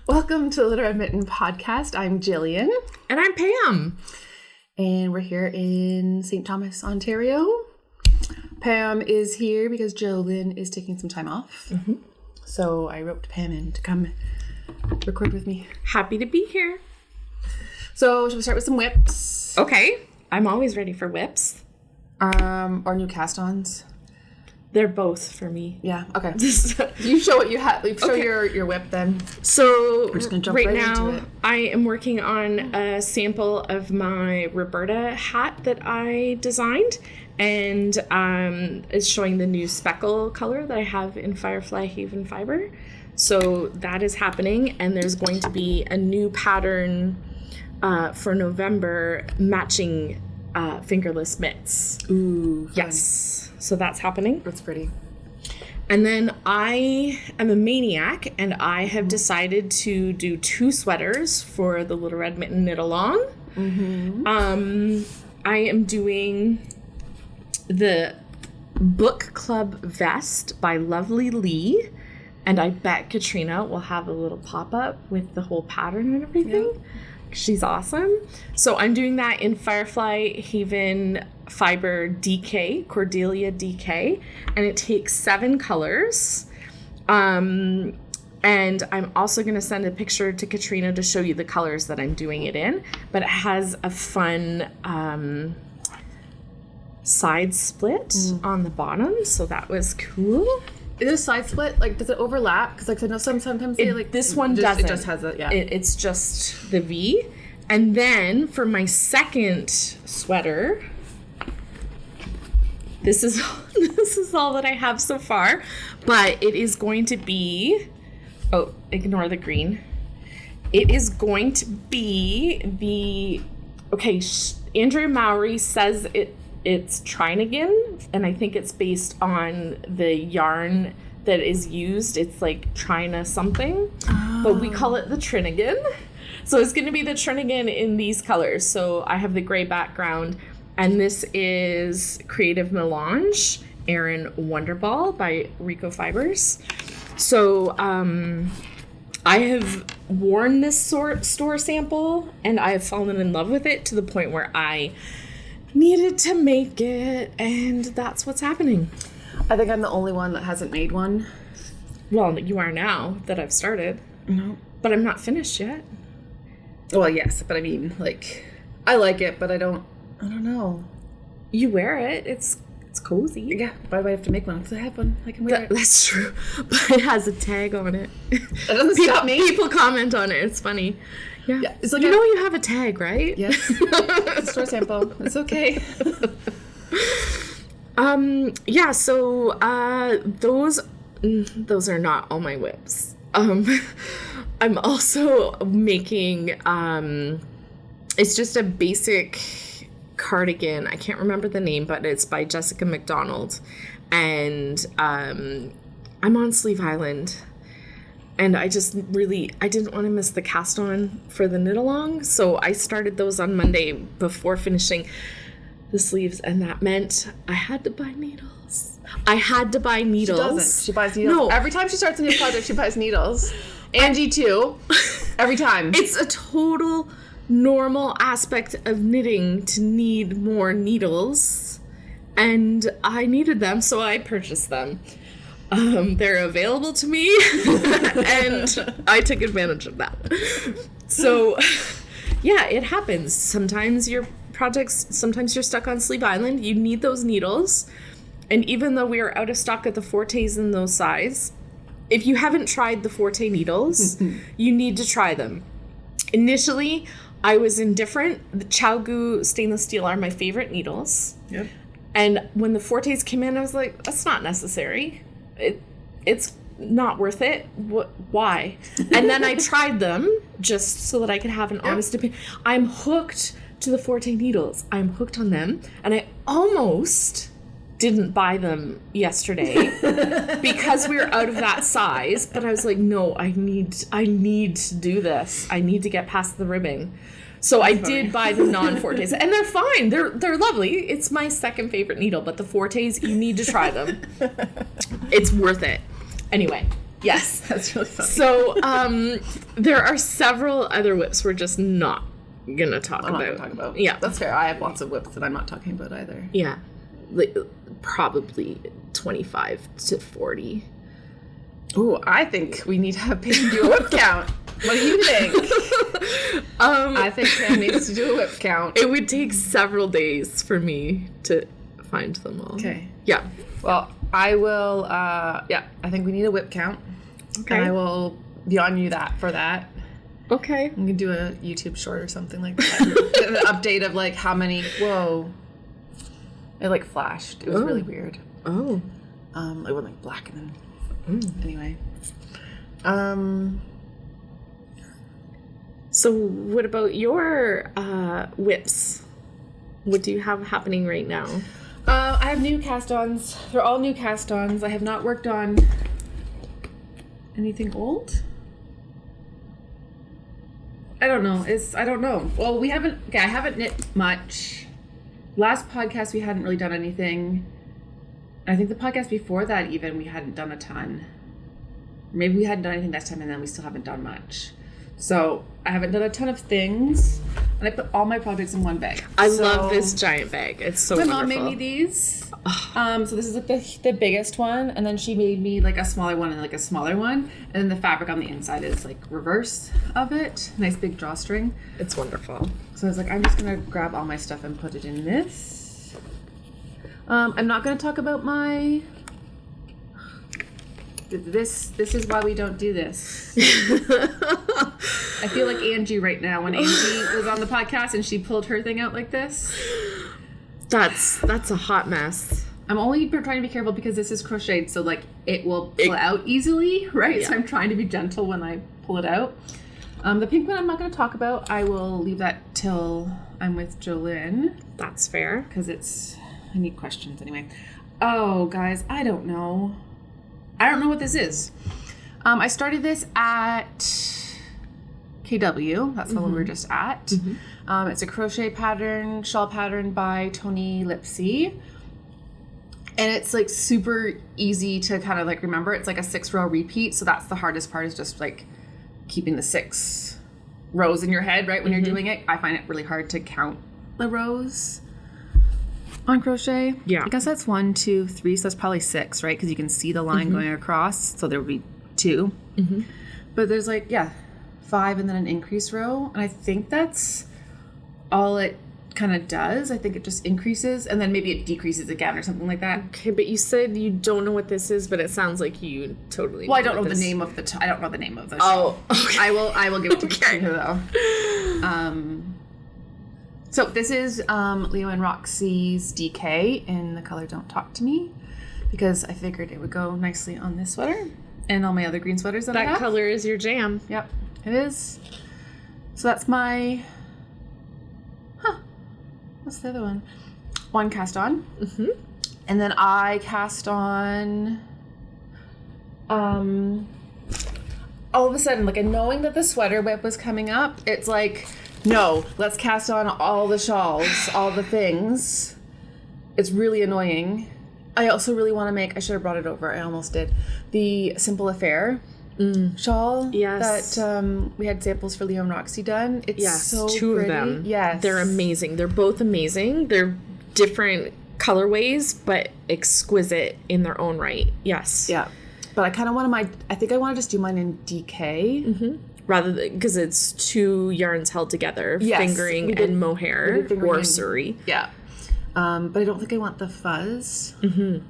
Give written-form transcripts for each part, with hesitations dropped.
Welcome to the LRM Mitten Podcast. I'm Jillian. And I'm Pam. And we're here in St. Thomas, Ontario. Pam is here because Jolyn is taking some time off. Mm-hmm. So I roped Pam in to come record with me. Happy to be here. So should we start with some whips? Okay. I'm always ready for whips. Or new cast-ons. They're both for me. Yeah, okay. You show what you have. Show your whip then. So we're just gonna jump right now, into it. I am working on a sample of my Roberta hat that I designed. And it's showing the new speckle color that I have in Firefly Haven Fiber. So that is happening. And there's going to be a new pattern for November matching fingerless mitts. Ooh, fun. Yes. So that's happening. That's pretty. And then I am a maniac, and I have decided to do 2 sweaters for the Little Red Mitten Knit Along. Mm-hmm. I am doing the Book Club Vest by Lovely Lee, and I bet Katrina will have a little pop-up with the whole pattern and everything. Yep. She's awesome. So I'm doing that in Firefly Haven Fiber DK, Cordelia DK, and it takes 7 colors. And I'm also going to send a picture to Katrina to show you the colors that I'm doing it in, but it has a fun side split on the bottom, so that was cool. Is this side split, like, does it overlap? Because, like, I know sometimes they, like... This one doesn't. It just has a, yeah. It's just the V. And then, for my second sweater, this is all that I have so far. But it is going to be... Oh, ignore the green. It is going to be the... Okay, Andrea Mowry says it's Trinigan, and I think it's based on the yarn that is used. It's like Trina something, but we call it the Trinigan. So it's going to be the Trinigan in these colors. So I have the gray background, and this is Creative Melange, Erin Wonderball by Rico Fibers. So I have worn this store sample, and I have fallen in love with it to the point where I needed to make it, and that's what's happening. I think I'm the only one that hasn't made one. Well, you are now that I've started. No. But I'm not finished yet. Well, yes, but I mean, like, I like it, but I don't know. You wear it. It's cozy. Yeah, why do I have to make one? Because I have one. I can wear it. That's true. But it has a tag on it. That doesn't stop me. People comment on it. It's funny. Yeah. It's like you know you have a tag, right? Yes. Store sample. It's okay. Yeah, so those are not all my whips. I'm also making it's just a basic cardigan. I can't remember the name, but it's by Jessica McDonald. And I'm on Sleeve Island. And I didn't want to miss the cast on for the knit along. So I started those on Monday before finishing the sleeves. And that meant I had to buy needles. She doesn't. She buys needles. No. Every time she starts a new project, she buys needles. Angie too. Every time. It's a total normal aspect of knitting to need more needles. And I needed them, so I purchased them. They're available to me, and I took advantage of that. So, yeah, it happens. Sometimes you're stuck on Sleeve Island. You need those needles. And even though we are out of stock at the Fortes in those size, if you haven't tried the Forte needles, you need to try them. Initially, I was indifferent. The Chaogu stainless steel are my favorite needles. Yep. And when the Fortes came in, I was like, that's not necessary. It's not worth it. Why? And then I tried them just so that I could have an honest opinion. I'm hooked to the Forte needles. I'm hooked on them. And I almost didn't buy them yesterday because we were out of that size. But I was like, no, I need to do this. I need to get past the ribbing. So I did buy the non-Fortes, and they're fine. They're lovely. It's my second favorite needle, but the Fortes, you need to try them. It's worth it. Anyway, Yes, that's really funny. So, there are several other whips we're just not gonna talk about. Yeah, that's fair. I have lots of whips that I'm not talking about either. Yeah, like, probably 25 to 40. Ooh, I think we need to have Pam do a whip count. What do you think? I think Pam needs to do a whip count. It would take several days for me to find them all. Okay. Yeah. Well, I will, I think we need a whip count. Okay. And I will be on you for that. Okay. I'm going to do a YouTube short or something like that. An update of, like, how many, whoa. It, like, flashed. It was really weird. Oh. It went, like, black and then, anyway. So what about your whips? What do you have happening right now? I have new cast-ons. They're all new cast-ons. I have not worked on anything old. I don't know. I don't know. Well, I haven't knit much. Last podcast, we hadn't really done anything. I think the podcast before that, even, we hadn't done a ton. Maybe we hadn't done anything last time, and then we still haven't done much. So I haven't done a ton of things, and I put all my projects in one bag. I love this giant bag. It's so wonderful. My mom made me these. So this is like the biggest one, and then she made me like a smaller one and like a smaller one, and then the fabric on the inside is like reverse of it. Nice big drawstring. It's wonderful. So I was like, I'm just gonna grab all my stuff and put it in this. I'm not gonna talk about my. This is why we don't do this. I feel like Angie right now when Angie was on the podcast and she pulled her thing out like this. That's a hot mess. I'm only trying to be careful because this is crocheted, so like it will pull out easily, right? Yeah. So I'm trying to be gentle when I pull it out. The pink one I'm not going to talk about. I will leave that till I'm with Jolynn. That's fair. Because I need questions anyway. Oh, guys, I don't know what this is. I started this at KW. That's the one we were just at. Mm-hmm. It's a crochet pattern, shawl pattern by Tony Lipsy. And it's like super easy to kind of like remember. It's like a 6-row repeat. So that's the hardest part, is just like keeping the 6 rows in your head, right? When you're doing it, I find it really hard to count the rows on crochet. Yeah. I guess that's 1, 2, 3. So that's probably 6, right? Because you can see the line going across. So there would be 2. Mm-hmm. But there's like, 5 and then an increase row. And I think that's all it kind of does. I think it just increases and then maybe it decreases again or something like that. Okay, but you said you don't know what this is, but it sounds like you totally. Well, I don't know the name of the. I don't know the name of the. Oh, okay. I will give it to you though. So this is Leo and Roxy's DK in the color Don't Talk to Me, because I figured it would go nicely on this sweater and all my other green sweaters that I have. That color is your jam. Yep, it is. So that's my. What's the other one? One cast on. Mm-hmm. And then I cast on. All of a sudden, like, and knowing that the sweater whip was coming up, it's like, no, let's cast on all the shawls, all the things. It's really annoying. I also really want to make, I should have brought it over, I almost did, the Simple Affair shawl. Yes. That we had samples for Leo and Roxy done. It's so 2 pretty. of them. Yes. They're amazing. They're both amazing. They're different colorways, but exquisite in their own right. Yes. Yeah. But I kind of want I think I want to just do mine in DK. Mm-hmm. Rather than, because it's 2 yarns held together, fingering and mohair or suri. Yeah. But I don't think I want the fuzz. Mm-hmm.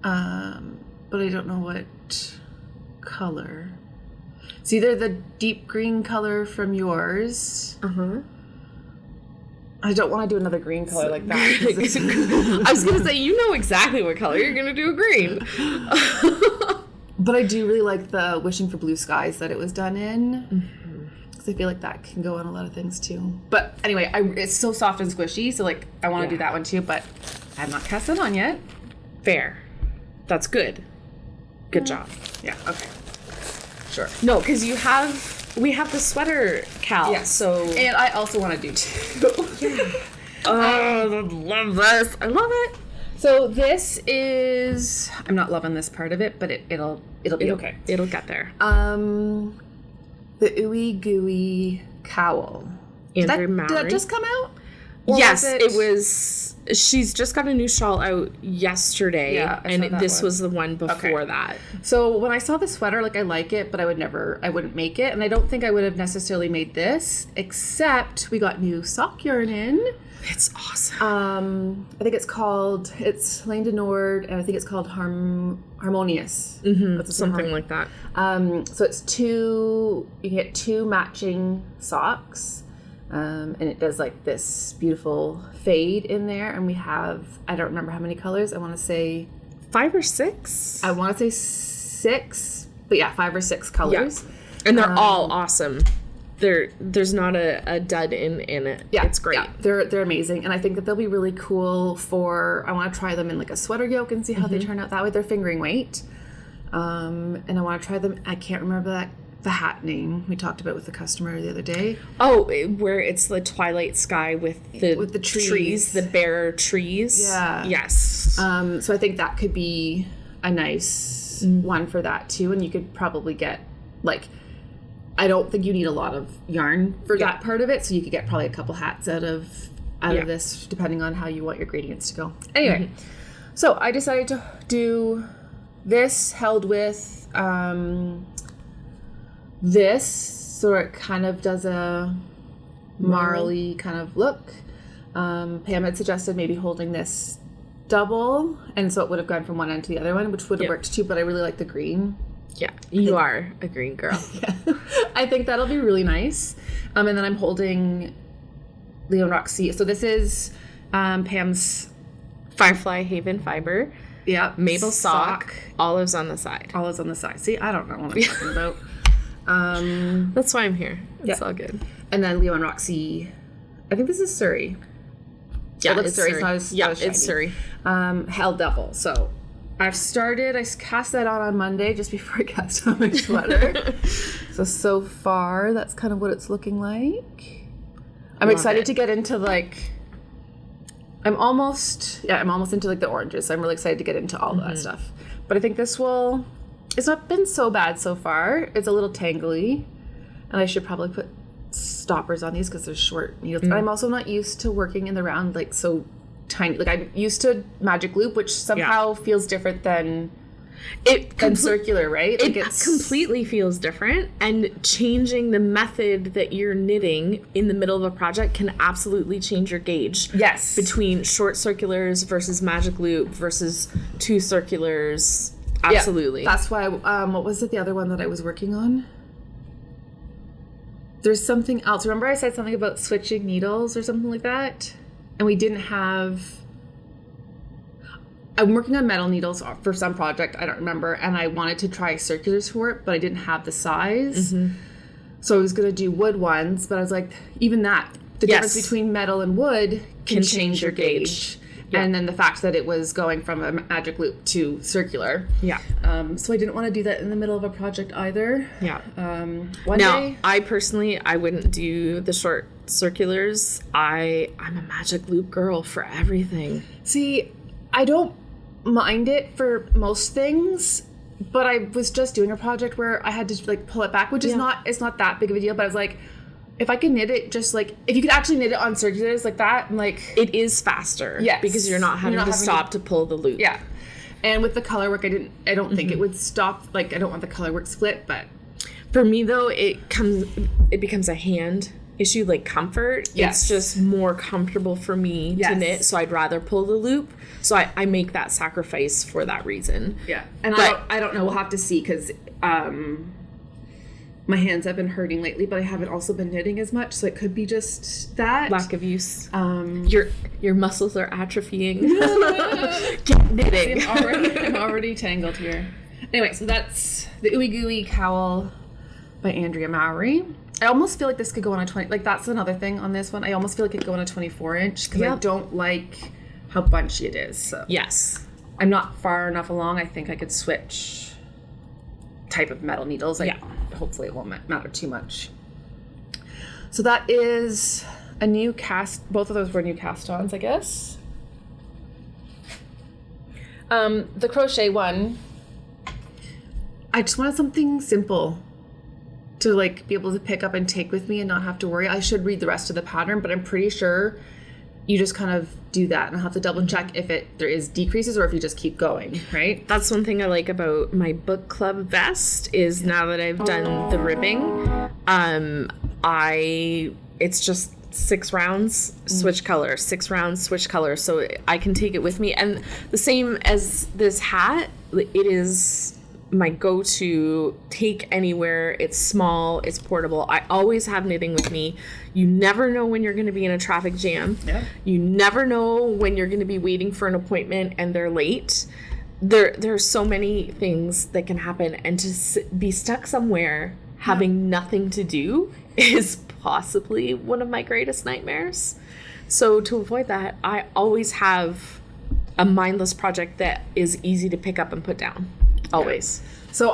But I don't know what color. It's either the deep green color from yours. Uh-huh. I don't want to do another green color like that. I was going to say, you know exactly what color you're going to do a green. But I do really like the Wishing for Blue Skies that it was done in. Because I feel like that can go on a lot of things too. But anyway, it's so soft and squishy, so like I want to do that one too, but I have not cast it on yet. Fair. That's good. Good job. Yeah, okay. Sure. No, because we have the sweater cal. Yeah. So. And I also want to do too. Yeah. Oh, I love this. I love it. So this is, I'm not loving this part of it, but it'll it'll be okay. It'll get there. The Ooey Gooey Cowl. Andrea Mowry. Did that just come out? Or yes, it was. She's just got a new shawl out yesterday. Yeah, and this was the one before that. So when I saw the sweater, like, I like it, but I wouldn't make it. And I don't think I would have necessarily made this, except we got new sock yarn in. It's awesome. I think it's Lane de Nord, and I think it's called Harmonious. Mm-hmm. Something like that. So it's you can get 2 matching socks. And it does like this beautiful fade in there. And we have, I don't remember how many colors. I want to say 5 or 6. I want to say 6, but yeah, 5 or 6 colors. Yeah. And they're all awesome. There's not a dud in it. Yeah, it's great. Yeah, they're amazing. And I think that they'll be really cool I want to try them in like a sweater yoke and see how they turn out that way. They're fingering weight. And I want to try them. I can't remember the hat name we talked about with the customer the other day. Oh, where it's the twilight sky with the trees, the bare trees. Yeah. Yes. So I think that could be a nice one for that too. And you could probably get like, I don't think you need a lot of yarn for that part of it. So you could get probably a couple hats out of this, depending on how you want your gradients to go. Anyway, so I decided to do this held with this, so it kind of does a marley kind of look. Pam had suggested maybe holding this double, and so it would have gone from one end to the other one, which would have worked too, but I really like the green. Yeah, you are a green girl. Yeah. I think that'll be really nice. And then I'm holding Leo and Roxy. So this is Pam's Firefly Haven Fiber. Yeah. Maple sock. Olives on the side. Olives on the side. See, I don't know what I'm talking about. That's why I'm here. It's all good. And then Leo and Roxy. I think this is Surrey. Yeah, it's Surrey. It's Surrey. Held double. So I cast that on Monday just before I cast on my sweater. so far, that's kind of what it's looking like. I'm excited to get into like, I'm almost into like the oranges. So I'm really excited to get into all that stuff. But I think it's not been so bad so far. It's a little tangly. And I should probably put stoppers on these because they're short needles. But I'm also not used to working in the round like so tiny. Like I'm used to magic loop, which somehow feels different than circular, right? Like it completely feels different, and changing the method that you're knitting in the middle of a project can absolutely change your gauge. Yes. Between short circulars versus magic loop versus 2 circulars. Absolutely. Yeah, that's why, what was it, the other one that I was working on? There's something else. Remember I said something about switching needles or something like that? And we didn't have... I'm working on metal needles for some project, I don't remember, and I wanted to try circulars for it, but I didn't have the size. So I was going to do wood ones, but I was like, even that, the difference between metal and wood can change your gauge. Yeah. And then the fact that it was going from a magic loop to circular. Yeah. So I didn't want to do that in the middle of a project either. Yeah. One day. I personally, I wouldn't do the short circulars. I'm a magic loop girl for everything. See, I don't mind it for most things, but I was just doing a project where I had to like pull it back, which is it's not that big of a deal, but I was like, if I could knit it just like, if you could actually knit it on circulars like that, and like... It is faster. Yes. Because you're not having to stop to pull the loop. Yeah. And with the color work, I don't think it would stop, like I don't want the color work split, but... For me though, it becomes a hand issue, like comfort. Yes. It's just more comfortable for me to knit, so I'd rather pull the loop. So I make that sacrifice for that reason. Yeah. And I don't know, we'll have to see, because my hands have been hurting lately, but I haven't also been knitting as much, so it could be just that. Lack of use. Your muscles are atrophying. Get knitting. See, I'm already tangled here. Anyway, so that's the Ooey Gooey Cowl by Andrea Mowry. I almost feel like this could go on a 20, like that's another thing on this one. I almost feel like it could go on a 24-inch because I don't like how bunchy it is. So. Yes. I'm not far enough along. I think I could switch type of metal needles. Hopefully it won't matter too much. So that is a new cast. Both of those were new cast-ons, I guess. The crochet one, I just wanted something simple to like be able to pick up and take with me and not have to worry. I should read the rest of the pattern, but I'm pretty sure you just kind of do that, and I'll have to double check if there is decreases or if you just keep going, right? That's one thing I like about my book club vest is now that I've done the ribbing, it's just 6 rounds, switch color, 6 rounds, switch color, so I can take it with me. And the same as this hat, it is my go-to, take anywhere. It's small, it's portable. I always have knitting with me. You never know when you're going to be in a traffic jam. Yeah. You never know when you're going to be waiting for an appointment and they're late. There's so many things that can happen, and to be stuck somewhere having nothing to do is possibly one of my greatest nightmares. So to avoid that, I always have a mindless project that is easy to pick up and put down. Always. Yeah. So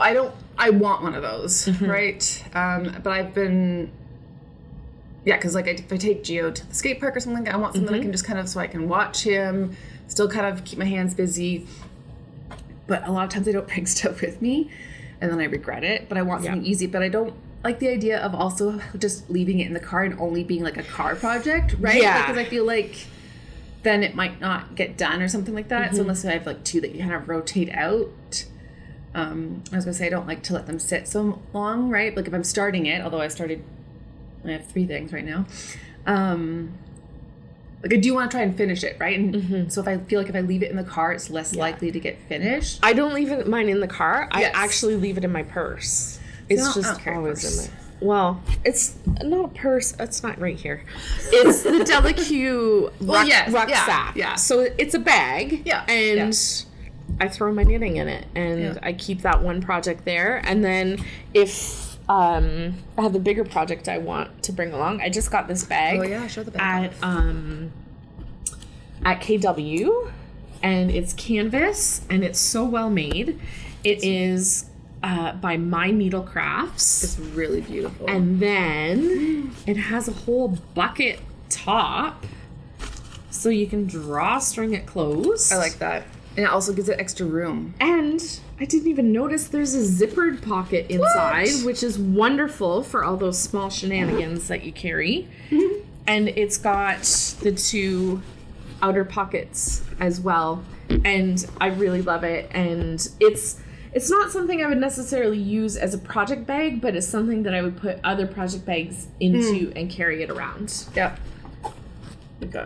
I want one of those, right? But I've been, because like if I take Gio to the skate park or something, I want something I can just kind of, so I can watch him, still kind of keep my hands busy. But a lot of times I don't bring stuff with me, and then I regret it. But I want something easy, but I don't like the idea of also just leaving it in the car and only being like a car project, right? Yeah. Because I feel like then it might not get done or something like that. So unless I have like 2 that you kind of rotate out. I was gonna say I don't like to let them sit so long, right? Like if I'm starting it, although I have 3 things right now. Like I do want to try and finish it, right? And so if I feel like if I leave it in the car, it's less likely to get finished. I don't leave mine in the car. I actually leave it in my purse. It's just always in there. Well, it's not a purse. It's not right here. It's the Delicue rucksack. Yeah. So it's a bag. Yeah. And I throw my knitting in it, and I keep that one project there. And then if I have a bigger project I want to bring along, I just got this bag. Oh yeah, show the bag at KW, and it's canvas, and it's so well made. It is by My Needle Crafts. It's really beautiful. And then it has a whole bucket top, so you can drawstring it closed. I like that. And it also gives it extra room. And I didn't even notice there's a zippered pocket inside, which is wonderful for all those small shenanigans that you carry. And it's got the 2 outer pockets as well. And I really love it. And it's not something I would necessarily use as a project bag, but it's something that I would put other project bags into and carry it around. Yep.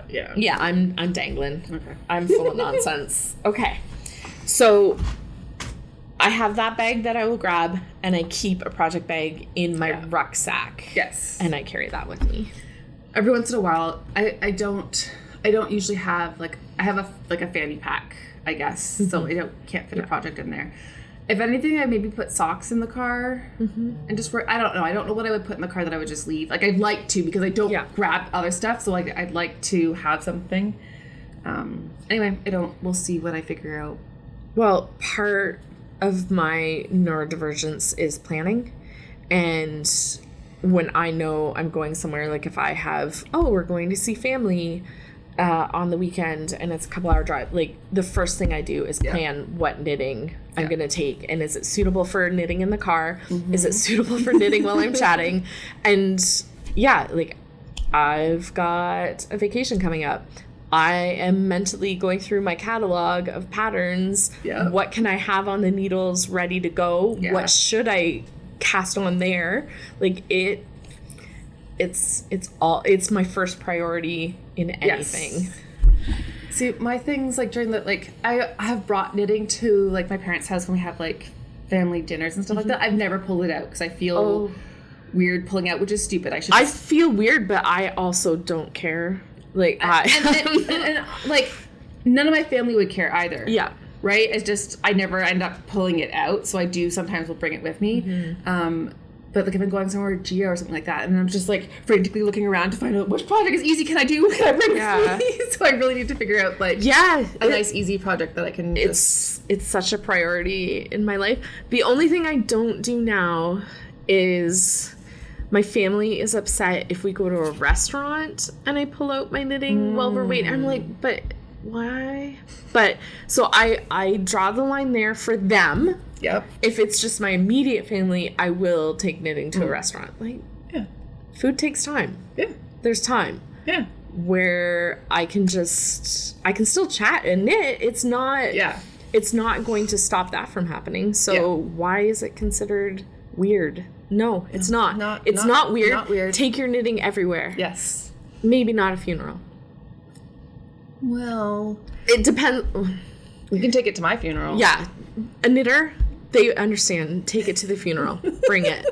Yeah, I'm dangling. Okay. I'm full of nonsense. Okay. So I have that bag that I will grab, and I keep a project bag in my rucksack. Yes. And I carry that with me. Every once in a while, I don't usually have I have a fanny pack, I guess. So I can't fit a project in there. If anything, I maybe put socks in the car and just wear. I don't know what I would put in the car that I would just leave. Like I'd like to, because I don't grab other stuff, so like I'd like to have something. Anyway, we'll see what I figure out. Well, part of my neurodivergence is planning, and when I know I'm going somewhere, like if I have, we're going to see family on the weekend and it's a couple hour drive, like the first thing I do is plan what knitting I'm gonna take, and is it suitable for knitting in the car, is it suitable for knitting while I'm chatting, and like I've got a vacation coming up. I am mentally going through my catalog of patterns. What can I have on the needles ready to go? What should I cast on there? Like it's my first priority in anything. See, my things like during the I have brought knitting to like my parents' house when we have like family dinners and stuff like that. I've never pulled it out because I feel weird pulling out, which is stupid. I feel weird, but I also don't care. Like and like none of my family would care either. Yeah. Right? It's just I never end up pulling it out, so I do sometimes will bring it with me. But like if I'm going somewhere with Gio or something like that, and I'm just like frantically looking around to find out which project is easy, can I do? Can I bring with me? So I really need to figure out a nice easy project that I can. It's such a priority in my life. The only thing I don't do now is my family is upset if we go to a restaurant and I pull out my knitting while we're waiting. I'm like, but why? But so I draw the line there for them. Yep. If it's just my immediate family, I will take knitting to a restaurant. Like, Yeah. food takes time. Yeah. There's time. Yeah. Where I can still chat and knit. It's not going to stop that from happening. So why is it considered weird? No, it's not. It's not weird. Not weird. Take your knitting everywhere. Yes. Maybe not a funeral. Well, It depends. you can take it to my funeral. Yeah. A knitter, they understand. Take it to the funeral. Bring it.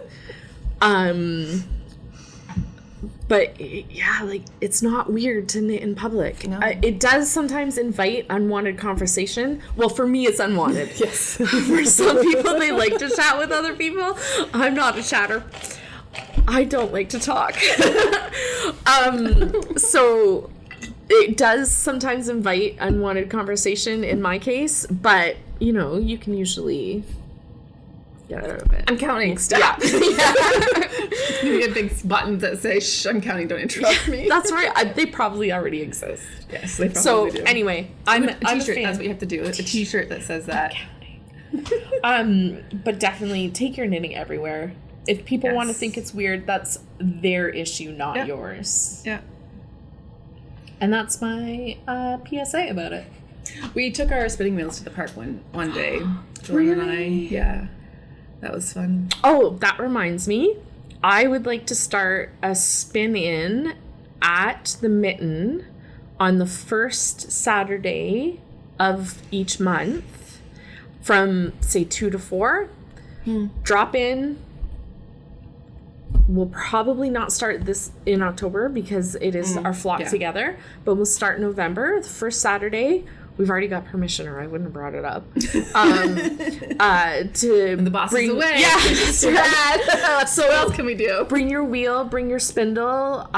But yeah, like, it's not weird to knit in public. No. It does sometimes invite unwanted conversation. Well, for me, it's unwanted. Yes. For some people, they like to chat with other people. I'm not a chatter. I don't like to talk. So it does sometimes invite unwanted conversation in my case, but, you know, you can usually get out of it. I'm counting. Stop. Yeah. You get big buttons that say, "Shh, I'm counting. Don't interrupt me." That's right. They probably already exist. Yes, they probably do. So anyway, I'm a t-shirt. fan. That's what you have to do. A t-shirt that says that. But definitely take your knitting everywhere. If people want to think it's weird, that's their issue, not yours. Yeah. And that's my PSA about it. We took our spinning wheels to the park one day. Jordan and I. Yeah. That was fun. Oh, that reminds me. I would like to start a spin-in at the Mitten on the first Saturday of each month from, say, 2 to 4. Drop in. We'll probably not start this in October because it is our flock together, but we'll start November, the first Saturday. We've already got permission, or I wouldn't have brought it up. To And the boss is away. Yeah, that's right. So what else can we do? Bring your wheel, bring your spindle.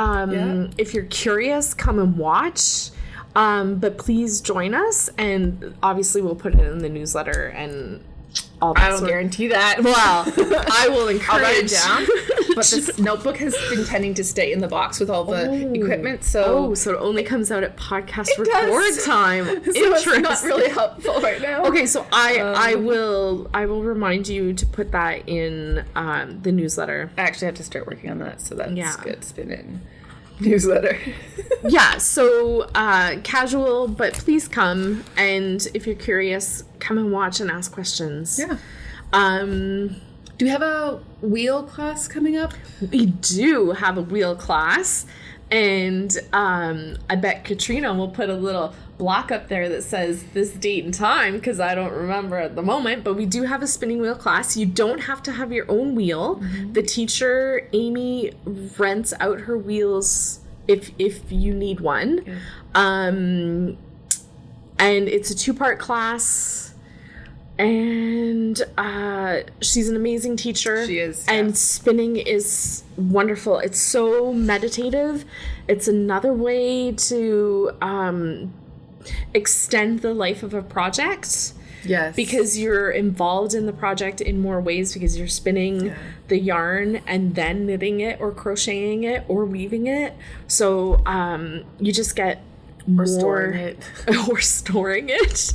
If you're curious, come and watch. But please join us, and obviously we'll put it in the newsletter and all that. I don't guarantee that. Well, I will encourage. I'll write it down. But this notebook has been tending to stay in the box with all the equipment, so so it only comes out at podcast record time. So it's not really helpful right now. Okay, so I will remind you to put that in the newsletter. I actually have to start working on that, so that's good. Spin in newsletter. Yeah, so casual, but please come, and if you're curious, come and watch and ask questions. Yeah. Do we have a wheel class coming up? We do have a wheel class, and I bet Katrina will put a little block up there that says this date and time, because I don't remember at the moment, but we do have a spinning wheel class. You don't have to have your own wheel. The teacher, Amy, rents out her wheels if you need one. And it's a 2-part class. And she's an amazing teacher. She is. And spinning is wonderful. It's so meditative. It's another way to extend the life of a project. Yes. Because you're involved in the project in more ways, because you're spinning the yarn and then knitting it or crocheting it or weaving it. So you just get more... storing it. Or storing it.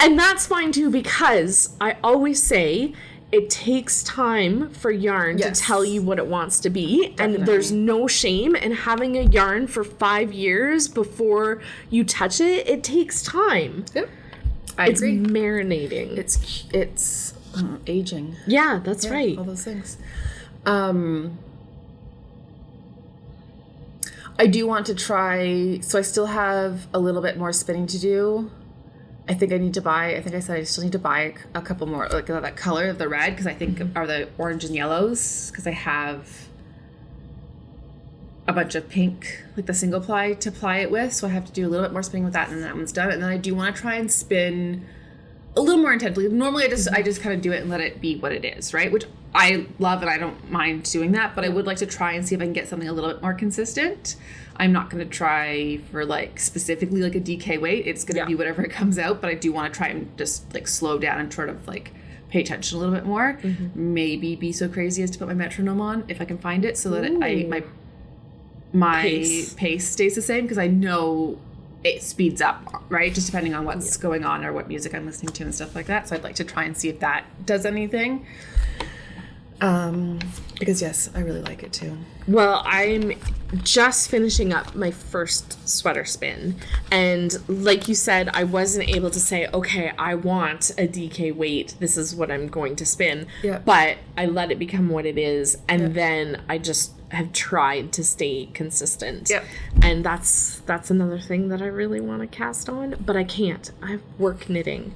And that's fine too, because I always say it takes time for yarn to tell you what it wants to be. Definitely. And there's no shame in having a yarn for 5 years before you touch it. It takes time. Yep. It's marinating. It's aging. Yeah, that's right. All those things. I do want to try, so I still have a little bit more spinning to do. I think I said I still need to buy a couple more, like that color, the red, because I think are the orange and yellows, because I have a bunch of pink, like the single ply to ply it with, so I have to do a little bit more spinning with that, and then that one's done. And then I do want to try and spin a little more intensely. Normally I just kind of do it and let it be what it is, right? Which I love, and I don't mind doing that, but I would like to try and see if I can get something a little bit more consistent. I'm not going to try for specifically a DK weight. It's going to be whatever it comes out, but I do want to try and just slow down and sort of pay attention a little bit more. Maybe be so crazy as to put my metronome on if I can find it, so that my pace stays the same, because I know it speeds up, right? Just depending on what's going on or what music I'm listening to and stuff like that. So I'd like to try and see if that does anything. Because yes, I really like it too. Well, I'm just finishing up my first sweater spin. And like you said, I wasn't able to say, okay, I want a DK weight. This is what I'm going to spin. Yeah. But I let it become what it is. And then I just have tried to stay consistent. Yep. And that's another thing that I really want to cast on, but I can't. I have work knitting.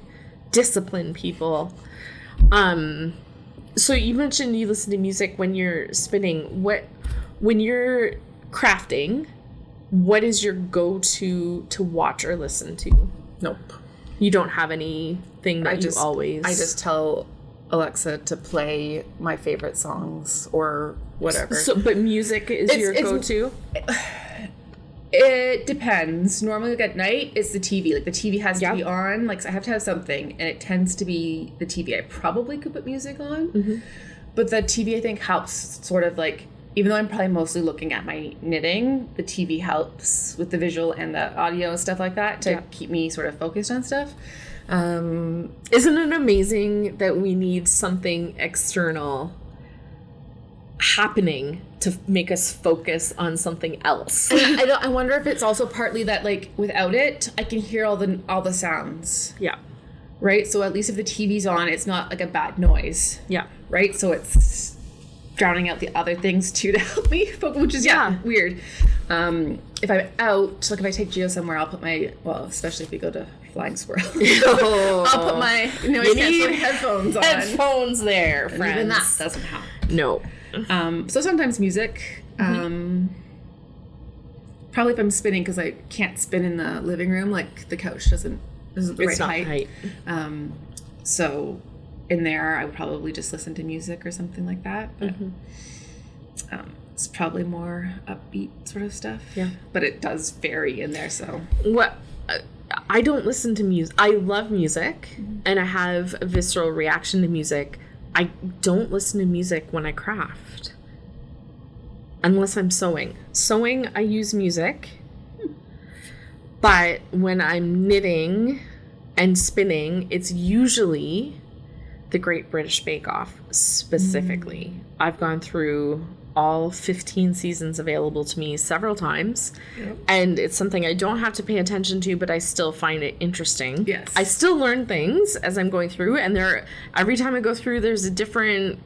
Discipline, people. So you mentioned you listen to music when you're spinning. When you're crafting, what is your go-to to watch or listen to? Nope. You don't have anything that you always... I just tell Alexa to play my favorite songs or whatever. So, but music is your go-to? It depends. Normally, like at night, it's the TV. Like the TV has to be on. Like so I have to have something, and it tends to be the TV. I probably could put music on, but the TV I think helps sort of like, even though I'm probably mostly looking at my knitting, the TV helps with the visual and the audio and stuff like that to keep me sort of focused on stuff. Isn't it amazing that we need something external happening to make us focus on something else? I wonder if it's also partly that like without it, I can hear all the sounds. Yeah. Right. So at least if the TV's on, it's not like a bad noise. Yeah. Right. So it's drowning out the other things too to help me focus, which is weird. If I'm out, like if I take Geo somewhere, I'll put especially if we go to Flying Squirrel, I'll put my noise canceling headphones on. Headphones there, friends. And even that doesn't help. No. So sometimes music. Probably if I'm spinning, because I can't spin in the living room, like the couch isn't the right height. So in there, I would probably just listen to music or something like that. But it's probably more upbeat sort of stuff. Yeah. But it does vary in there. So what? I don't listen to music. I love music, and I have a visceral reaction to music. I don't listen to music when I craft. Unless I'm sewing. Sewing, I use music. But when I'm knitting and spinning, it's usually the Great British Bake Off specifically. I've gone through all 15 seasons available to me several times. Yep. And it's something I don't have to pay attention to, but I still find it interesting. Yes. I still learn things as I'm going through, and every time I go through, there's a different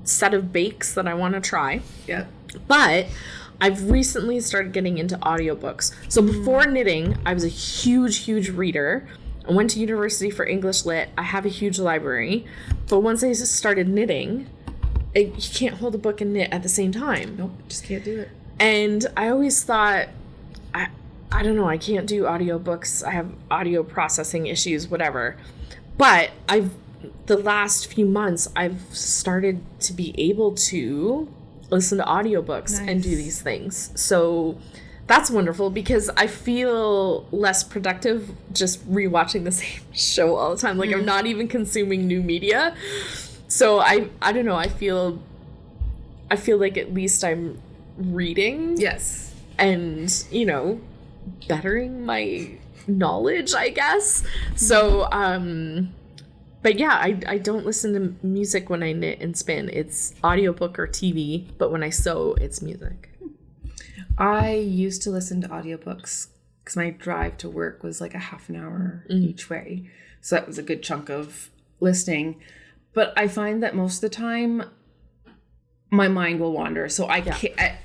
set of bakes that I want to try. Yeah. But I've recently started getting into audiobooks. So before knitting, I was a huge reader. I went to university for English Lit. I have a huge library. But once I started knitting, you can't hold a book and knit at the same time. Nope, just can't do it. And I always thought, I don't know, I can't do audiobooks. I have audio processing issues, whatever. But the last few months, I've started to be able to listen to audiobooks and do these things. So that's wonderful, because I feel less productive just rewatching the same show all the time. Like I'm not even consuming new media. So I don't know, I feel like at least I'm reading. Yes. And, bettering my knowledge, I guess. So, but yeah, I don't listen to music when I knit and spin. It's audiobook or TV, but when I sew, it's music. I used to listen to audiobooks because my drive to work was like a half an hour each way. So that was a good chunk of listening. But I find that most of the time, my mind will wander. So I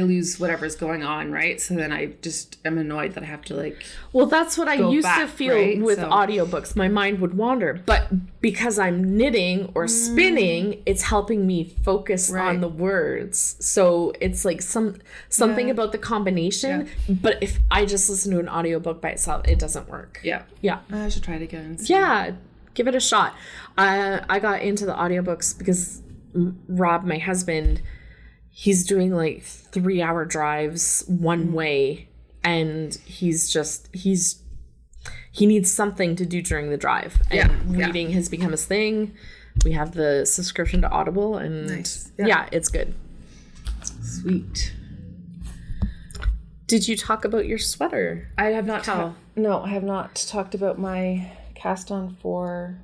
lose whatever's going on, right? So then I just am annoyed that I have to Well, that's what I used to feel with audiobooks. My mind would wander. But because I'm knitting or spinning, it's helping me focus on the words. So it's like something about the combination. Yeah. But if I just listen to an audiobook by itself, it doesn't work. Yeah. Yeah. I should try it again. And see. Yeah. Give it a shot. I got into the audiobooks because Rob, my husband, he's doing 3-hour drives one way, and he needs something to do during the drive. And reading has become his thing. We have the subscription to Audible, and it's good. Sweet. Did you talk about your sweater? I have not. No, I have not talked about my cast on for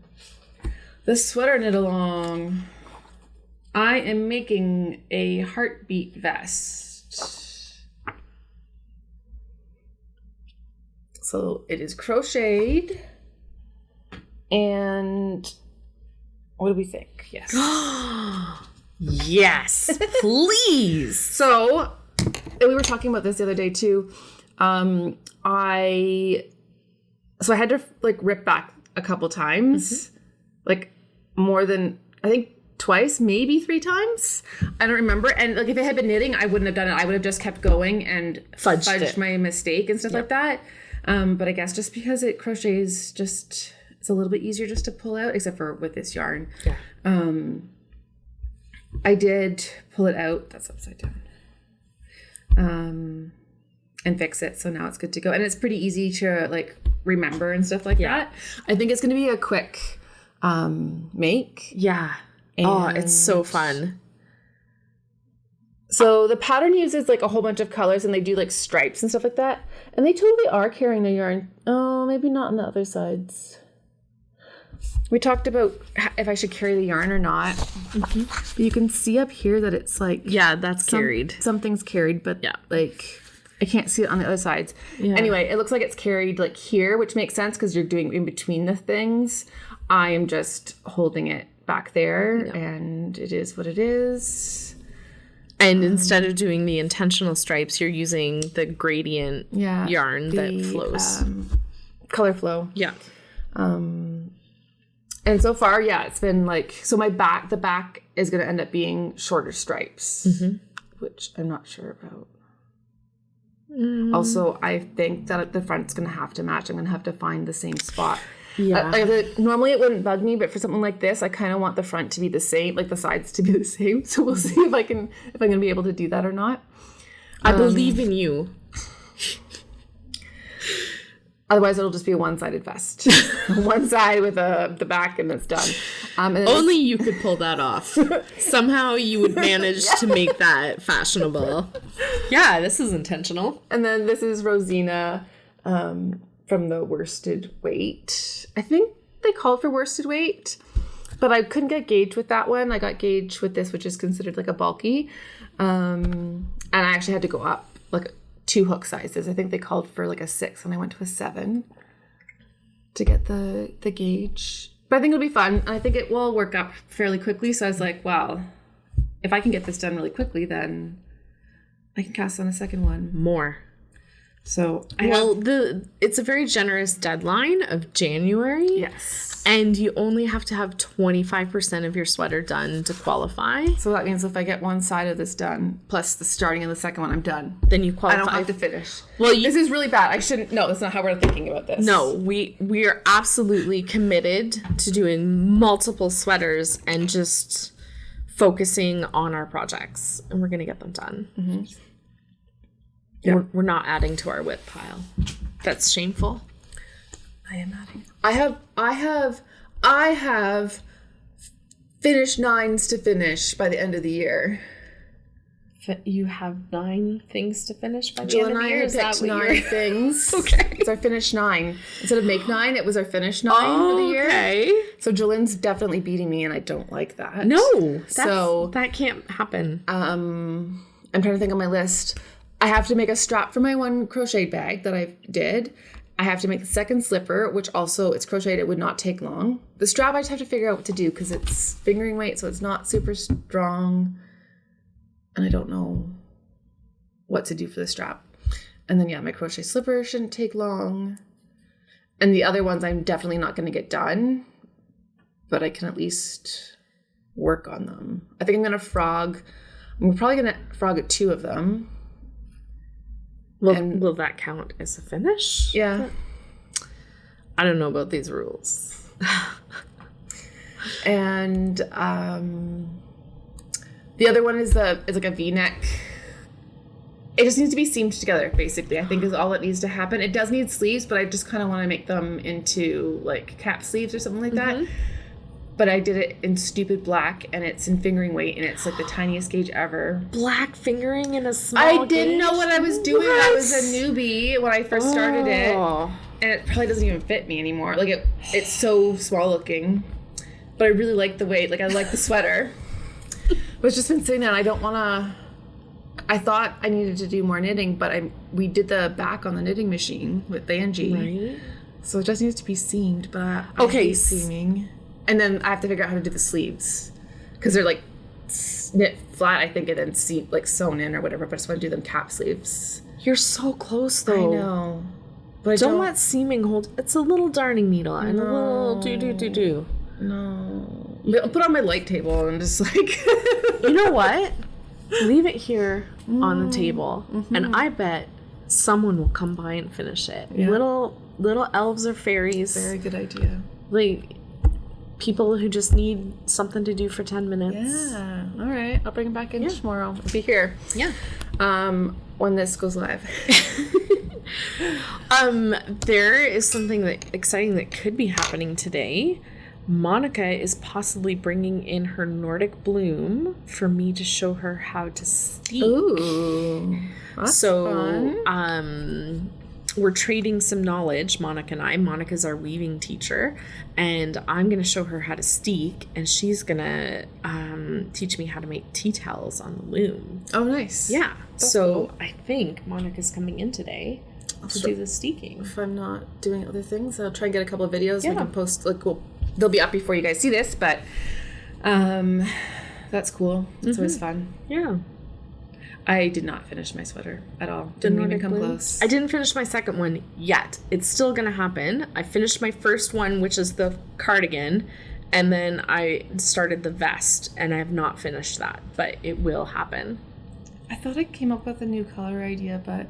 the sweater knit along. I am making a heartbeat vest. So it is crocheted. And what do we think? Yes. Yes, please. So we were talking about this the other day too. I had to like rip back a couple times, like more than I think twice, maybe 3 times. I don't remember. And like if I had been knitting, I wouldn't have done it. I would have just kept going and fudged my mistake and stuff like that. But I guess just because it crochets, just it's a little bit easier just to pull out, except for with this yarn. Yeah. I did pull it out. That's upside down. And fix it. So now it's good to go. And it's pretty easy to like remember and stuff like that. I think it's going to be a quick make. Yeah. And it's so fun. So the pattern uses like a whole bunch of colors and they do like stripes and stuff like that. And they totally are carrying their yarn. Oh, maybe not on the other sides. We talked about if I should carry the yarn or not. But you can see up here that it's like... Yeah, that's carried. Something's carried, but like I can't see it on the other sides. Yeah. Anyway, it looks like it's carried like here, which makes sense because you're doing in between the things. I am just holding it back there and it is what it is. And instead of doing the intentional stripes, you're using the gradient yarn that flows. Color flow. Yeah. And so far, it's been like, so the back is going to end up being shorter stripes, which I'm not sure about. Also, I think that the front's going to have to match. I'm going to have to find the same spot. Yeah. Normally it wouldn't bug me, but for something like this, I kind of want the front to be the same, like the sides to be the same. So we'll see if I'm going to be able to do that or not. I believe in you. Otherwise, it'll just be a one-sided vest. One side with the back, and it's done. And only you could pull that off. Somehow you would manage to make that fashionable. Yeah, this is intentional. And then this is Rosina from the worsted weight. I think they called for worsted weight, but I couldn't get gauge with that one. I got gauge with this, which is considered like a bulky. And I actually had to go up like 2 hook sizes. I think they called for like a 6 and I went to a 7 to get the gauge. But I think it'll be fun. I think it will work up fairly quickly. So I was like, wow, if I can get this done really quickly, then I can cast on a second one. More. So it's a very generous deadline of January. Yes. And you only have to have 25% of your sweater done to qualify. So that means if I get one side of this done, plus the starting of the second one, I'm done. Then you qualify. I don't have to finish. Well, this is really bad. I shouldn't. No, that's not how we're thinking about this. No, we are absolutely committed to doing multiple sweaters and just focusing on our projects. And we're going to get them done. Mm-hmm. Yeah. We're not adding to our WIP pile. That's shameful. I am adding. I have finished 9s to finish by the end of the year. You have 9 things to finish by the end of the year? Is that what 9 things. Okay. It's our finish 9. Instead of make 9, it was our finish 9 for the year. Okay. So Julian's definitely beating me, and I don't like that. No. That can't happen. I'm trying to think on my list. I have to make a strap for my one crochet bag that I did. I have to make the second slipper, which also it's crocheted. It would not take long. The strap I just have to figure out what to do because it's fingering weight, so it's not super strong. And I don't know what to do for the strap. And then, my crochet slipper shouldn't take long. And the other ones I'm definitely not going to get done, but I can at least work on them. I think I'm probably going to frog 2 of them. Will that count as a finish? Yeah. I don't know about these rules. And the other one is like a V-neck. It just needs to be seamed together, basically, I think is all that needs to happen. It does need sleeves, but I just kind of want to make them into like cap sleeves or something like that. But I did it in stupid black, and it's in fingering weight, and it's like the tiniest gauge ever. Black fingering in a small I didn't know what I was doing. What? I was a newbie when I first started it, and it probably doesn't even fit me anymore. Like it's so small looking, but I really like the weight. Like I like the sweater. But it's just been sitting there, and I don't want to. I thought I needed to do more knitting, but we did the back on the knitting machine with Angie, right? So it just needs to be seamed. But I hate seaming. And then I have to figure out how to do the sleeves because they're like knit flat, I think, and then sewn in or whatever. But I just want to do them cap sleeves. You're so close, though. I know, but don't let seaming hold. It's a little darning needle and a little do. No, I'll put it on my light table and just like. You know what? Leave it here on the table, and I bet someone will come by and finish it. Yeah. Little elves or fairies. Very good idea. Like. People who just need something to do for 10 minutes. Yeah. All right. I'll bring them back in tomorrow. I'll be here. Yeah. When this goes live. There is something exciting that could be happening today. Monica is possibly bringing in her Nordic Bloom for me to show her how to steek. Ooh. That's fun. We're trading some knowledge, Monica and I. Monica's our weaving teacher, and I'm going to show her how to steek, and she's going to teach me how to make tea towels on the loom. Oh, nice. Yeah. That's so cool. I think Monica's coming in today to do the steeking. If I'm not doing other things, I'll try and get a couple of videos. We can post, they'll be up before you guys see this, but that's cool. It's always fun. Yeah. I did not finish my sweater at all. Didn't even come close. I didn't finish my second one yet. It's still going to happen. I finished my first one, which is the cardigan, and then I started the vest, and I have not finished that, but it will happen. I thought I came up with a new color idea, but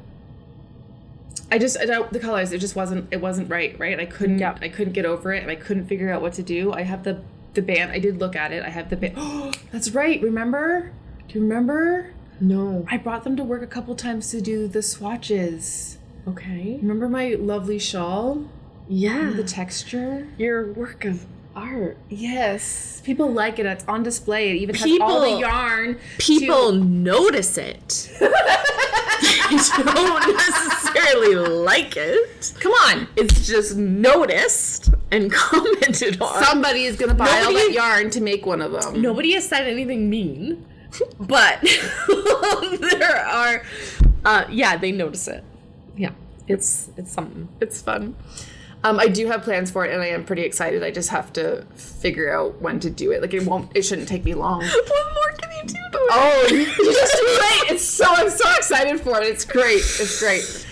the colors, it wasn't right? I couldn't get over it, and I couldn't figure out what to do. I have the band. I did look at it. I have the band. Oh, that's right. Remember? Do you remember? No. I brought them to work a couple times to do the swatches. Okay. Remember my lovely shawl? Yeah. Remember the texture? Your work of art. Yes. People like it. It's on display. It even has all the yarn. People notice it. They don't necessarily like it. Come on. It's just noticed and commented on. Somebody is going to buy all that yarn to make one of them. Nobody has said anything mean. But there are, they notice it. Yeah, it's something. It's fun. I do have plans for it, and I am pretty excited. I just have to figure out when to do it. Like it shouldn't take me long. What more can you do? Oh, you just do it. I'm so excited for it. It's great. It's great.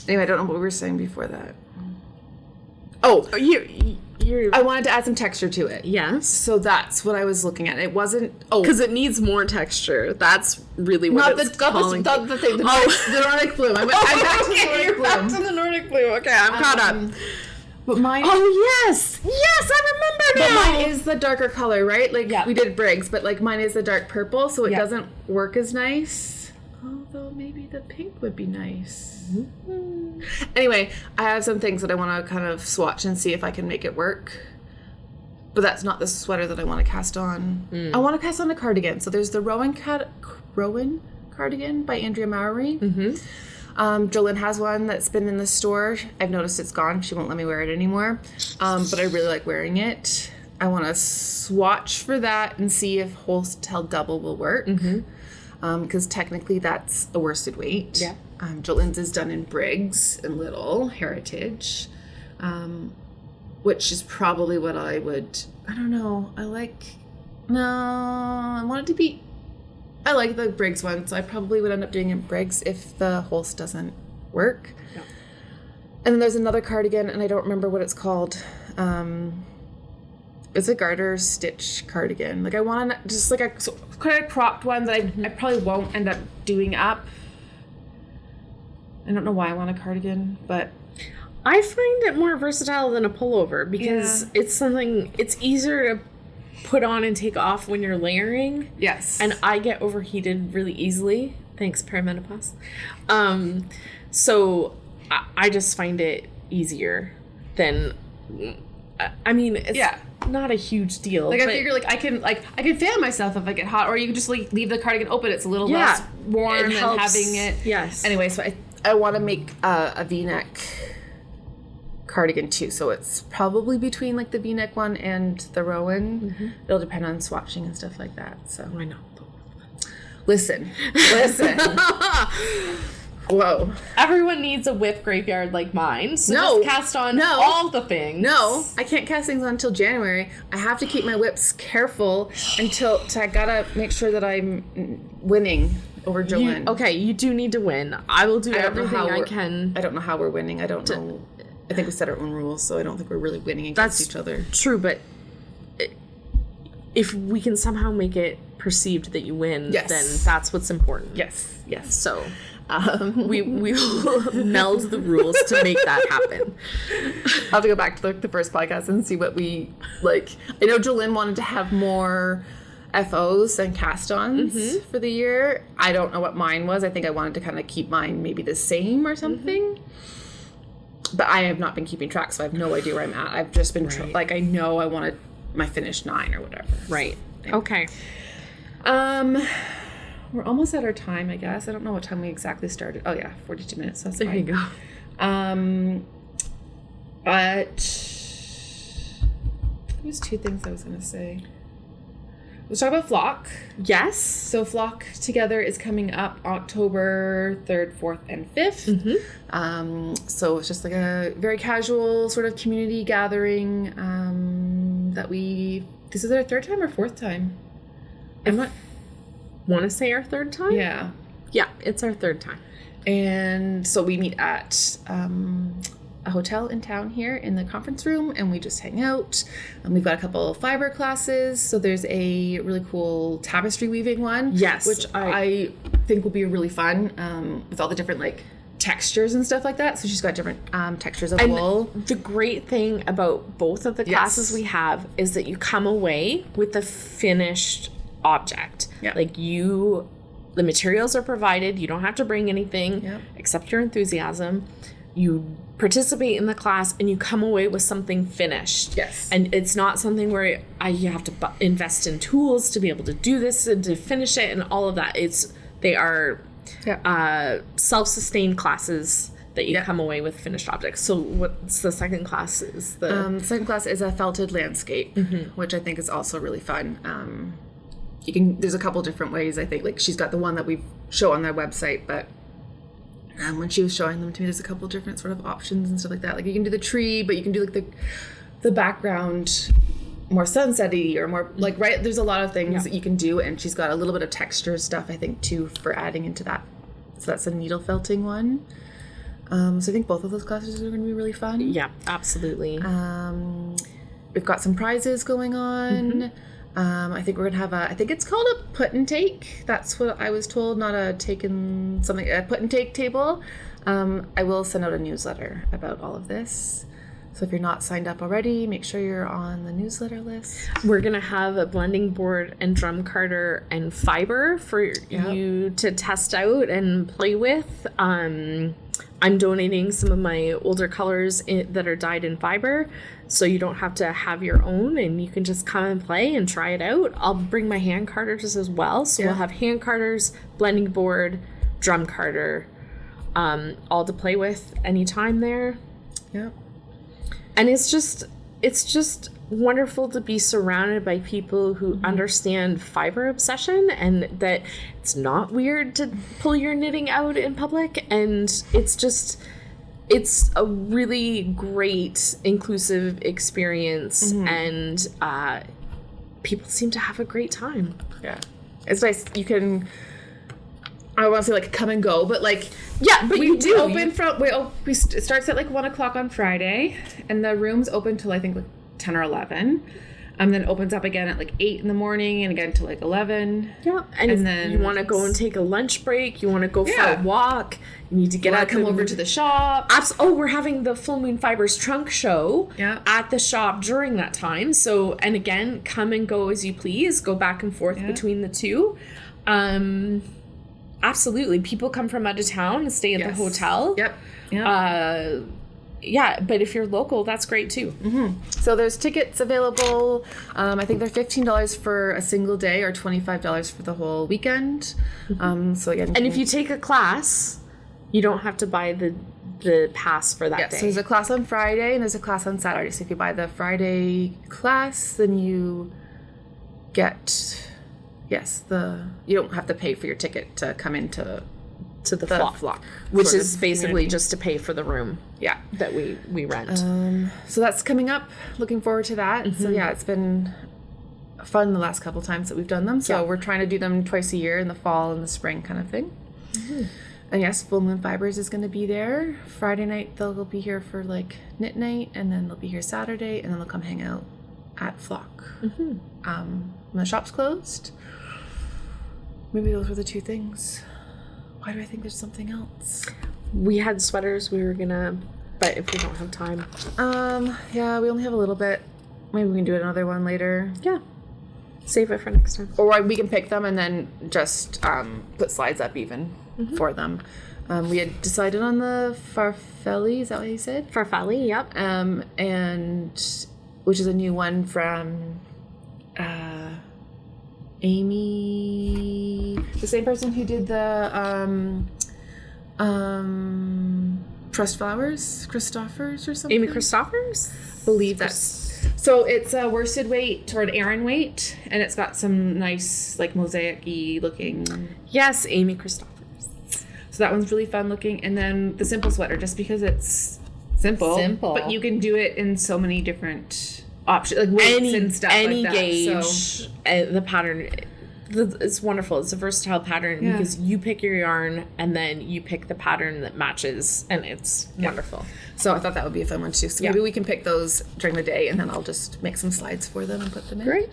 Anyway, I don't know what we were saying before that. Oh, I wanted to add some texture to it. Yes. So that's what I was looking at. It wasn't... Oh. Because it needs more texture. That's really what it's calling. Not the thing. The Nordic Bloom. I'm back to the Nordic Bloom. Back to the Nordic Bloom. Okay, I'm caught up. But mine... Oh, yes. Yes, I remember now. But mine is the darker color, right? We did Briggs, but mine is the dark purple, so it doesn't work as nice. Although maybe the pink would be nice. Mm-hmm. Anyway, I have some things that I want to kind of swatch and see if I can make it work. But that's not the sweater that I want to cast on. I want to cast on a cardigan. So there's the Rowan cardigan by Andrea Mowry. Jolene has one that's been in the store. I've noticed it's gone. She won't let me wear it anymore. But I really like wearing it. I want to swatch for that and see if wholesale double will work. Because technically that's a worsted weight. Yeah. Jolene's is done in Briggs and Little Heritage, which is probably what I would. I don't know. I want it to be. I like the Briggs one, so I probably would end up doing it in Briggs if the Holst doesn't work. Yeah. And then there's another cardigan, and I don't remember what it's called. It's a garter stitch cardigan. I want just a kind of cropped one that I probably won't end up doing up. I don't know why I want a cardigan, but I find it more versatile than a pullover because it's easier to put on and take off when you're layering. Yes. And I get overheated really easily. Thanks, perimenopause. So I just find it easier than I mean, it's not a huge deal. Like, I figure, like, I can fan myself if I get hot, or you can just, like, leave the cardigan open. It's a little less warm than having it. Yes. Anyway, so I want to make a V-neck cardigan, too. So it's probably between, like, the V-neck one and the Rowan. Mm-hmm. It'll depend on swatching and stuff like that. So I know. Listen. Whoa. Everyone needs a whip graveyard like mine. So just cast on all the things. No, I can't cast things on until January. I have to keep my whips careful until I gotta make sure that I'm winning over Jolene. Okay, you do need to win. I will do everything I can. I don't know how we're winning. I don't know. I think we set our own rules, so I don't think we're really winning against each other. True, but if we can somehow make it perceived that you win, then that's what's important. Yes. So we will meld the rules to make that happen. I'll have to go back to the first podcast and see what we like. I know Jolene wanted to have more FOs and cast-ons for the year. I don't know what mine was. I think I wanted to kind of keep mine maybe the same or something. But I have not been keeping track, so I have no idea where I'm at. I've just been I know I wanted my finished 9 or whatever. Right. Okay. We're almost at our time, I guess. I don't know what time we exactly started. Oh yeah, 42 minutes. That's there fine. You go. But there was 2 things I was gonna say. Let's talk about Flock. Yes. So Flock Together is coming up October 3rd, 4th, and 5th. So it's just like a very casual sort of community gathering this is our 3rd time or 4th time? I'm not... Want to say our 3rd time? Yeah. Yeah, it's our 3rd time. And so we meet at a hotel in town here in the conference room, and we just hang out. And we've got a couple of fiber classes. So there's a really cool tapestry weaving one. Yes. Which I think will be really fun with all the different like textures and stuff like that. So she's got different textures of wool. The great thing about both of the classes we have is that you come away with the finished object. Yeah. Like the materials are provided. You don't have to bring anything except your enthusiasm. You participate in the class and you come away with something finished. Yes. And it's not something where you have to invest in tools to be able to do this and to finish it and all of that. They are self-sustained classes that you come away with finished objects. So what's the second class? The second class is a felted landscape, which I think is also really fun. There's a couple different ways, I think. Like she's got the one that we show on their website, but when she was showing them to me, there's a couple different sort of options and stuff like that. Like you can do the tree, but you can do like the background more sunset-y or more like, right? There's a lot of things that you can do, and she's got a little bit of texture stuff, I think, too, for adding into that. So that's a needle felting one. So I think both of those classes are going to be really fun. Yeah, absolutely. We've got some prizes going on. I think we're going to have I think it's called a put and take. That's what I was told, not a put and take table. I will send out a newsletter about all of this. So if you're not signed up already, make sure you're on the newsletter list. We're going to have a blending board and drum carder and fiber for you to test out and play with. I'm donating some of my older colors that are dyed in fiber, so you don't have to have your own, and you can just come and play and try it out. I'll bring my hand carters as well, so we'll have hand carters, blending board, drum carder, all to play with anytime there. Yeah. And it's just wonderful to be surrounded by people who understand fiber obsession, and that it's not weird to pull your knitting out in public. And it's a really great inclusive experience, and people seem to have a great time. Yeah. It's nice. You can, I don't want to say like come and go, but like, but we do open it starts at like 1:00 on Friday, and the room's open till I think like 10 or 11, and then opens up again at like 8 in the morning and again till like 11. Yeah, and then you want to go and take a lunch break, you want to go for a walk, you need to get out, come over to the shop. We're having the Full Moon Fibers trunk show at the shop during that time. So, and again, come and go as you please, go back and forth between the two. Absolutely. People come from out of town and stay at the hotel. Yep. yeah, but if you're local, that's great too. So there's tickets available. I think they're $15 for a single day or $25 for the whole weekend. So again, And if you take a class, you don't have to buy the pass for that day. So there's a class on Friday and there's a class on Saturday. So if you buy the Friday class, then you get, you don't have to pay for your ticket to come into the flock, which which is basically just to pay for the room. Yeah, that we rent. So that's coming up. Looking forward to that. So yeah, it's been fun the last couple times that we've done them. So we're trying to do them twice a year in the fall and the spring kind of thing. And yes, Full Moon Fibers is going to be there. Friday night they'll be here for like knit night, and then they'll be here Saturday, and then they'll come hang out at Flock. When the shop's closed. Maybe those were the two things. Why do I think there's something else? We had sweaters we were gonna, but if we don't have time. Yeah, we only have a little bit. Maybe we can do another one later. Yeah. Save it for next time. Or we can pick them and then just put slides up even for them. We had decided on the Farfelli, is that what you said? Farfelli, yep. And which is a new one from Amy, the same person who did the pressed flowers, Christoffers or something. Amy Christoffers? Believe that's. So it's a worsted weight or an Aran weight, and it's got some nice like mosaic-y looking. Yes, Amy Christoffers. So that one's really fun looking, and then the simple sweater, just because it's simple, but you can do it in so many different options, like weights and stuff any like that. Gauge, so the pattern. It's wonderful. It's a versatile pattern because you pick your yarn and then you pick the pattern that matches, and it's wonderful. So I thought that would be a fun one too. So maybe we can pick those during the day, and then I'll just make some slides for them and put them in. Great.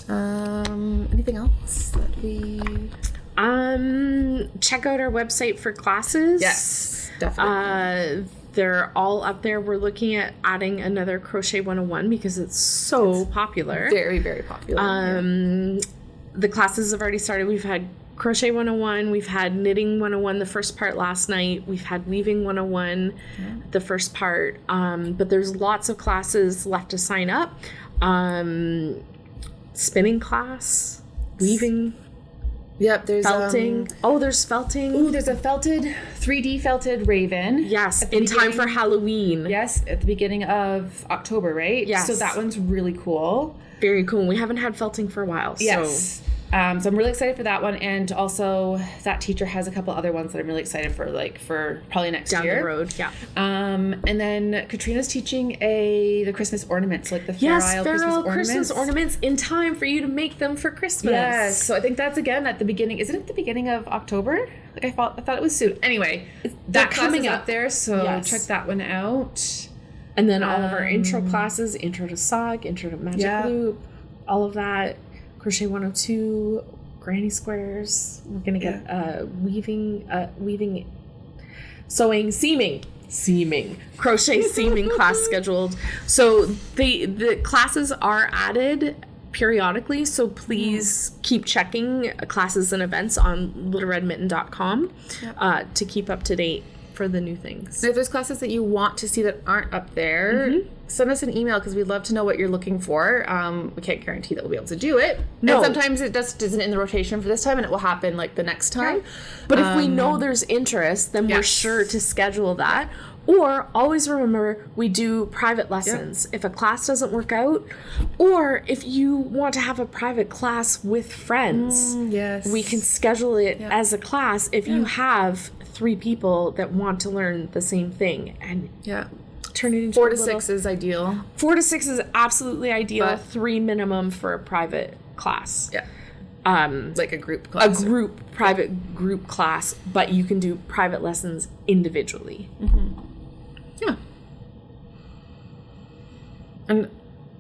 Anything else that we? Check out our website for classes. Yes, definitely. They're all up there. We're looking at adding another Crochet 101 because it's so popular. Very, very popular. The classes have already started. We've had Crochet 101. We've had Knitting 101, the first part last night. We've had Weaving 101, the first part. But there's lots of classes left to sign up. Spinning class, weaving. Yep, there's felting. There's felting. Ooh, there's a 3D felted raven. Yes, in time for Halloween. Yes, at the beginning of October, right? Yes. So that one's really cool. Very cool. We haven't had felting for a while. Yes. So. So I'm really excited for that one, and also that teacher has a couple other ones that I'm really excited for, like for probably next year. Down the road, yeah. And then Katrina's teaching the Christmas ornaments, like the Fair Isle Christmas ornaments in time for you to make them for Christmas. Yes. So I think that's again at the beginning. Is it at the beginning of October? Like I thought it was soon. Anyway, that coming up there, so check that one out. And then all of our intro classes, Intro to Sock, Intro to Magic Loop, all of that. Crochet 102, Granny Squares. We're going to get weaving, sewing, seaming, crochet seaming class scheduled. So the classes are added periodically, so please keep checking classes and events on littleredmitten.com to keep up to date for the new things. And if there's classes that you want to see that aren't up there, send us an email because we'd love to know what you're looking for. We can't guarantee that we'll be able to do it. No. And sometimes it just isn't in the rotation for this time, and it will happen like the next time. Yeah. But if we know there's interest, then we're sure to schedule that. Or always remember, we do private lessons. If a class doesn't work out, or if you want to have a private class with friends, we can schedule it as a class if you have 3 people that want to learn the same thing, and turn it into 4 to 6 is ideal. 4 to 6 is absolutely ideal. But 3 minimum for a private class. Like a group class. Private group class, but you can do private lessons individually. Yeah. And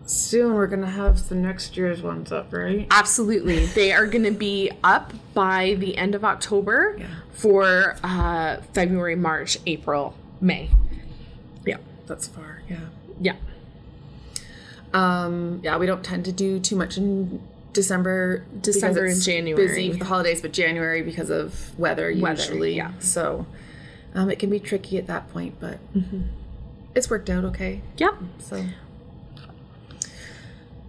soon we're going to have the next year's ones up, right? Absolutely. They are going to be up by the end of October for February, March, April, May. Yeah. That's far, Yeah. We don't tend to do too much in December and January. Busy with the holidays, but January because of weather usually. So it can be tricky at that point, but it's worked out okay. Yep. So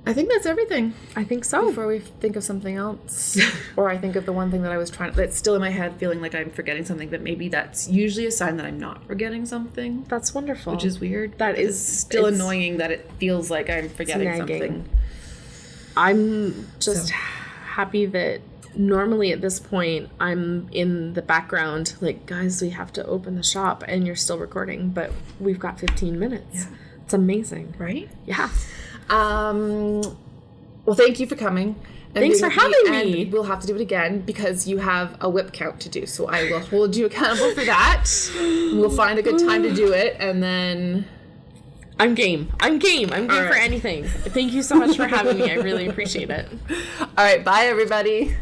I think that's everything. I think so. Before we think of something else, or I think of the one thing that I was that's still in my head, feeling like I'm forgetting something, but maybe that's usually a sign that I'm not forgetting something. That's wonderful. Which is weird. That is still annoying that it feels like I'm forgetting something. I'm just happy that normally at this point I'm in the background, like, guys, we have to open the shop, and you're still recording, but we've got 15 minutes. Yeah. It's amazing. Right? Yeah. Well, thank you for coming. Thanks for having me. And we'll have to do it again because you have a whip count to do. So I will hold you accountable for that. We'll find a good time to do it, and then I'm game. I'm game for anything. Thank you so much for having me. I really appreciate it. All right. Bye, everybody.